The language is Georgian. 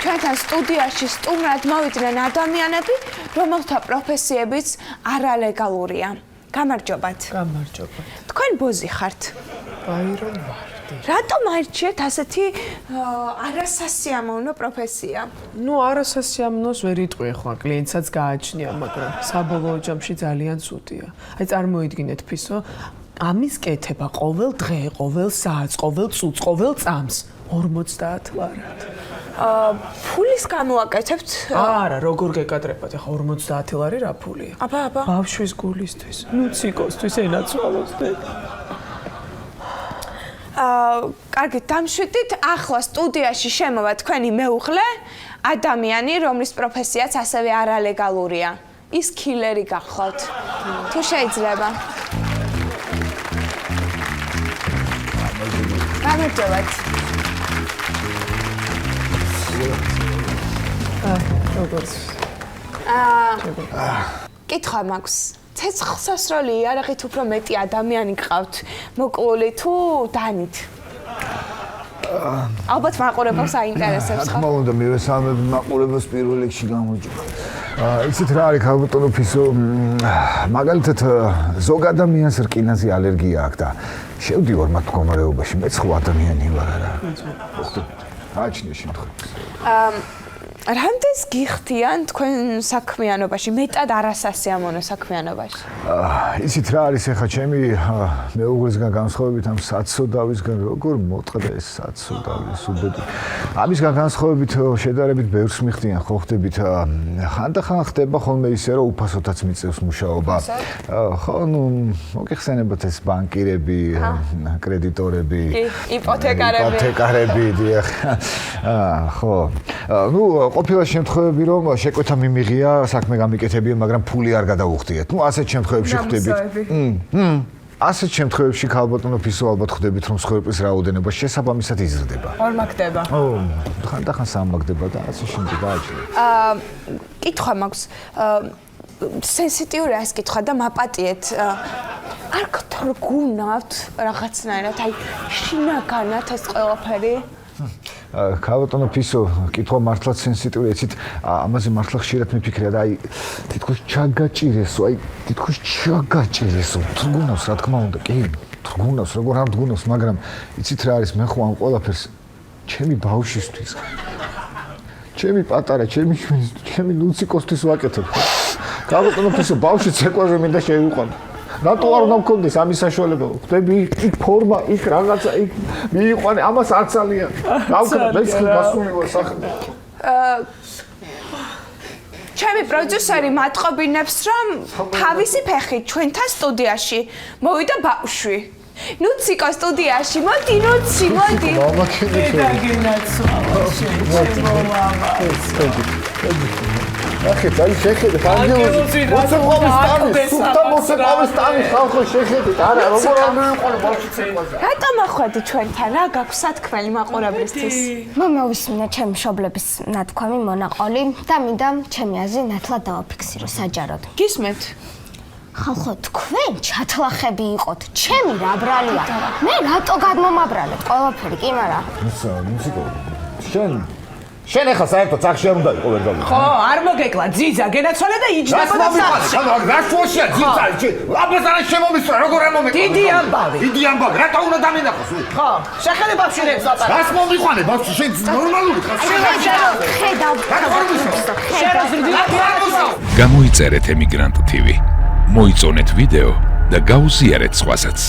ჩვენთან სტუდიაში სტუმრად მოვიდნენ ადამიანები, რომელთა პროფესიებიც არალეგალურია. გამარჯობათ. გამარჯობა. თქვენ ბოზი ხართ? აი რომ ვარდი. რატომ აირჩიეთ ასეთი არასასიამოვნო პროფესია? ნუ არასასიამოვნოს ვერ იტყვი ახლა კლიენტსაც გააჩნია, მაგრამ საბოლოო ჯამში ძალიან ცუდია. აი წარმოიდგინეთ ფისო, ამის კეთება ყოველ დღე, ყოველ საათს, ყოველ წუთს, ყოველ წამს 50 ლარად. ფულის გამოაკეთებთ? არა, როგორ გეკადრებათ ახლა 50 ლარი რა ფულია? აბა. ბავშვის გულისთვის, ნუ ციკოსთვის ენაცვალოს დედა. კარგით, დამშვიდით, ახლა სტუდიაში შემოვა თქვენი მეუღლე, ადამიანი, რომლის პროფესიაც ასევე არალეგალურია. ის კილერი გახვალთ. თუ შეიძლება. გამარჯობათ. როგორც კითხვა მაქვს. ცეცხლსასროლი იარაღით უფრო მეტი ადამიანი გყავთ, მოკლული თუ დანით? ალბათ მაყურებელს აინტერესებს ხო? თქმა უნდა, მივესალმებ მაყურებელს პირველ რიგში გამოჯობა. იცით რა არის ქალბატონო ფისო, მაგალითად ზოგ ადამიანს რკინაზე ალერგია აქვს და შევდივარ მათ მდგომარეობაში, მეც ხო ადამიანი ვარ არა. აჩნია შემთხვევაში. რამდენს გიხდიან თქვენ საქმიანობაში, მეტად არასასიამოვნო საქმიანობაში? იცით რა არის ახლა ჩემი მეუღლისგან განსხვავებით ამ საცოდავისგან როგორ მოტყდა ეს საცოდავის უბედი. ამისგან განსხვავებით შედარებით ბევრს მიხდიან, ხო ხდებით ხანდახან ხდება ხოლმე ისე რომ უფასოდაც მიწევს მუშაობა. ხო ნუ მოგიხსენებათ ეს ბანკირები, კრედიტორები, იპოთეკარები, დიახ. ხო. ნუ ყოფილა შემთხვევები რომ შეკვეთა მიმიღია, საქმე გამიკეთებია, მაგრამ ფული არ გადაუხდიათ. ნუ ასეთ შემთხვევებში ხდებით. ასეთ შემთხვევებში ქალბატონო ფისო ალბათ ხდებით რომ ცხოვრების რაოდენობა შესაბამისად იზრდება. ორმა ხდება. ხანდახან სამმა ხდება და ასე შემდეგ გააჩნია. კითხვა მაქვს. სენსიტიურია ეს კითხვა და მაპატიეთ. არ გთრგუნავთ რაღაცნაირად, აი შინაგანად ეს ყველაფერი? ქალბატონო ფისო, კითხვა მართლაც სენსიტიურია, იცით, ამაზე მართლა ხშირად მიფიქრია და აი თითქოს ჩაგაჭირესო, თრგუნავს რა თქმა უნდა, კი, თრგუნავს, როგორ არ თრგუნავს, მაგრამ იცით რა არის, მე ხო ამ ყველაფერს ჩემი ბავშვისთვის, ჩემი პატარა, ჩემი ლუციკოსთვის ვაკეთებ. ქალბატონო ფისო, ბავშვი ცეკვაზე მინდა შევიყვანო. რატო არ უნდა მქონდეს ამის საშუალება? ხდები იქ ფორმა, იქ რაღაცა, იქ მიიყვანე, ამას არ ძალიან. გავკრა, მეც გასული ვარ სახლი. ჩემი პროდიუსერი მატყობინებს, რომ თავისი ფეხით ჩვენთან სტუდიაში მოვიდა ბავშვი. ნუციკო სტუდიაში, მოდი. მამა კიდე ახე, დაი შეხედე, ფარგლებში. მოსაყავის ტანი ხალხო შეხედეთ. არა, როგორ არ მივიყვანე ბავშვი ცეკვაზე. რატომ ახვედი ჩვენთან? რა გაქვს სათქმელი მაყურებლისთვის? მომოვისმინე ჩემი მშობლების ნათქვამი მონაყოლი და მინდა ჩემი აზრი ნათლად დავაფიქსირო საჯაროდ. გისმენთ? ხალხო, თქვენ ჩათლახები იყოთ, ჩემი რა ბრალია. მე რატო გადმომაბრალეთ ყველაფერი, კი მარა? მუსიკო. შენ ახლა საერთოდ სახში არ უნდა იყო ვერ გავიგე. ხო, არ მოგეკლა ძიძა, გენაცვალე და იჯდებოდა სახში. რა შოშია ძიძა, აბას არა შემომისვა, როგორ არ მომეკლა. დიდი ამბავი, რატო უნდა დამინახოს? ხო, შეხელი ბავშვებს ატარა. რას მომიყვანე ბავშვი, შენ ნორმალური ხარ? გამოიწერეთ ემიგრანტ TV. მოიწონეთ ვიდეო და გაუზიარეთ სხვასაც.